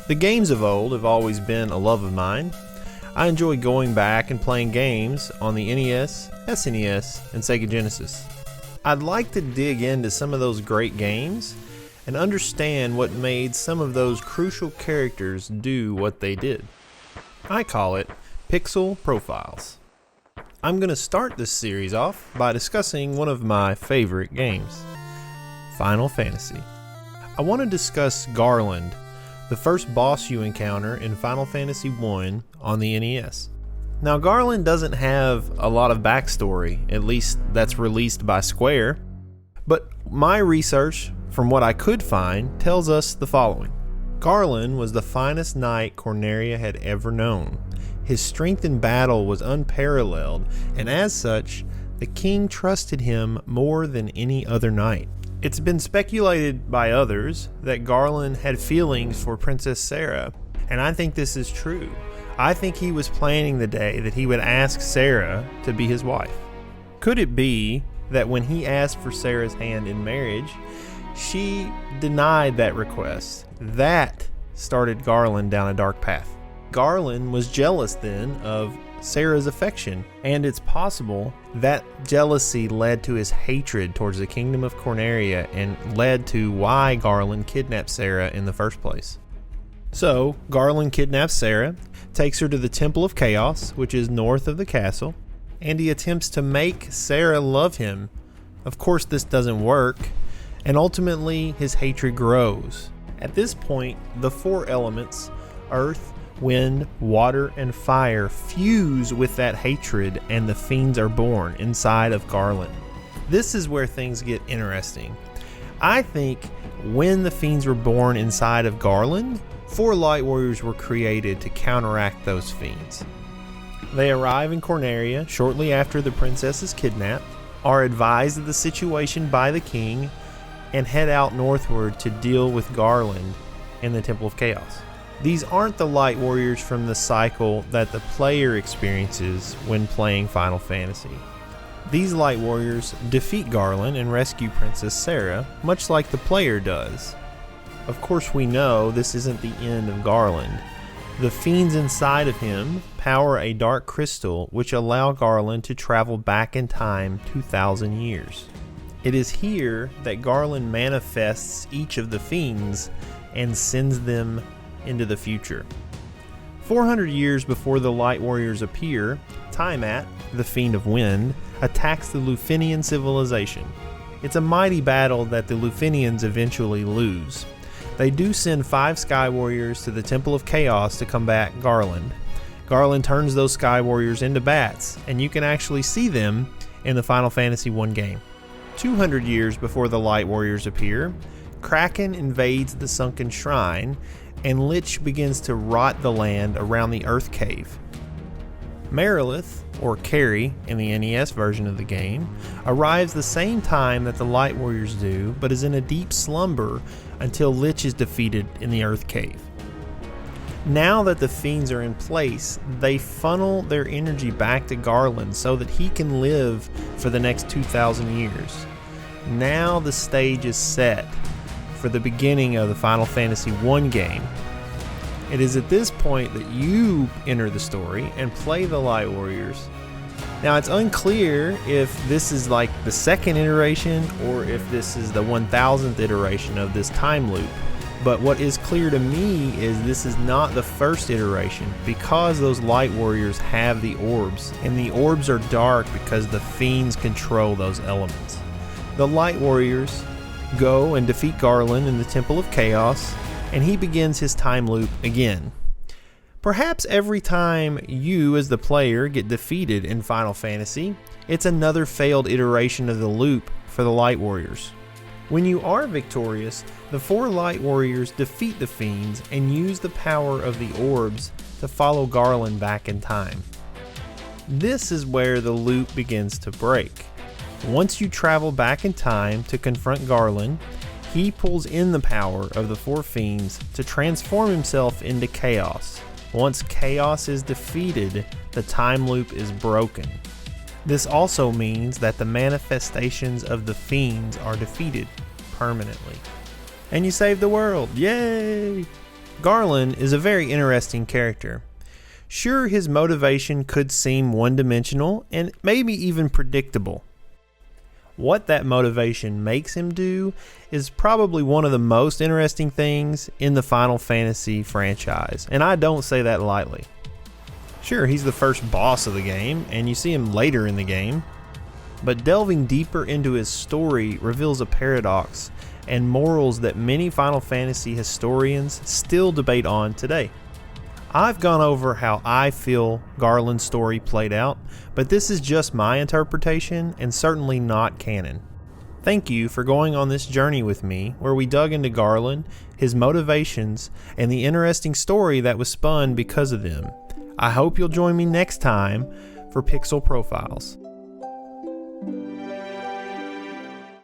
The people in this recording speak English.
The games of old have always been a love of mine. I enjoy going back and playing games on the NES, SNES, and Sega Genesis. I'd like to dig into some of those great games and understand what made some of those crucial characters do what they did. I call it Pixel Profiles. I'm going to start this series off by discussing one of my favorite games, Final Fantasy. I want to discuss Garland, the first boss you encounter in Final Fantasy I on the NES. Now, Garland doesn't have a lot of backstory, at least that's released by Square, but my research, from what I could find, tells us the following. Garland was the finest knight Corneria had ever known. His strength in battle was unparalleled, and as such, the king trusted him more than any other knight. It's been speculated by others that Garland had feelings for Princess Sarah, and I think this is true. I think he was planning the day that he would ask Sarah to be his wife. Could it be that when he asked for Sarah's hand in marriage, she denied that request? That started Garland down a dark path. Garland was jealous then of Sarah's affection, and it's possible that jealousy led to his hatred towards the kingdom of Corneria and led to why Garland kidnapped Sarah in the first place. So, Garland kidnaps Sarah, takes her to the Temple of Chaos, which is north of the castle, and he attempts to make Sarah love him. Of course, this doesn't work, and ultimately his hatred grows. At this point, the four elements, earth, wind, water, and fire fuse with that hatred, and the fiends are born inside of Garland. This is where things get interesting. I think when the fiends were born inside of Garland, 4 light warriors were created to counteract those fiends. They arrive in Corneria shortly after the princess is kidnapped, are advised of the situation by the king, and head out northward to deal with Garland in the Temple of Chaos. These aren't the light warriors from the cycle that the player experiences when playing Final Fantasy. These light warriors defeat Garland and rescue Princess Sarah, much like the player does. Of course, we know this isn't the end of Garland. The fiends inside of him power a dark crystal which allow Garland to travel back in time 2,000 years. It is here that Garland manifests each of the fiends and sends them into the future. 400 years before the Light Warriors appear, Tiamat, the Fiend of Wind, attacks the Lufinian civilization. It's a mighty battle that the Lufinians eventually lose. They do send 5 Sky Warriors to the Temple of Chaos to combat Garland. Garland turns those Sky Warriors into bats, and you can actually see them in the Final Fantasy I game. 200 years before the Light Warriors appear, Kraken invades the Sunken Shrine, and Lich begins to rot the land around the Earth Cave. Merilith, or Carrie in the NES version of the game, arrives the same time that the Light Warriors do, but is in a deep slumber until Lich is defeated in the Earth Cave. Now that the fiends are in place, they funnel their energy back to Garland so that he can live for the next 2,000 years. Now the stage is set for the beginning of the Final Fantasy I game. It is at this point that you enter the story and play the Light Warriors. Now, it's unclear if this is like the second iteration or if this is the 1000th iteration of this time loop. But what is clear to me is this is not the first iteration, because those Light Warriors have the orbs, and the orbs are dark because the fiends control those elements. The Light Warriors go and defeat Garland in the Temple of Chaos, and he begins his time loop again. Perhaps every time you as the player get defeated in Final Fantasy, it's another failed iteration of the loop for the Light Warriors. When you are victorious, the 4 Light Warriors defeat the fiends and use the power of the orbs to follow Garland back in time. This is where the loop begins to break. Once you travel back in time to confront Garland, he pulls in the power of the 4 fiends to transform himself into Chaos. Once Chaos is defeated, the time loop is broken. This also means that the manifestations of the fiends are defeated permanently. And you save the world! Yay! Garland is a very interesting character. Sure, his motivation could seem one-dimensional and maybe even predictable. What that motivation makes him do is probably one of the most interesting things in the Final Fantasy franchise, and I don't say that lightly. Sure, he's the first boss of the game, and you see him later in the game, but delving deeper into his story reveals a paradox and morals that many Final Fantasy historians still debate on today. I've gone over how I feel Garland's story played out, but this is just my interpretation and certainly not canon. Thank you for going on this journey with me where we dug into Garland, his motivations, and the interesting story that was spun because of them. I hope you'll join me next time for Pixel Profiles.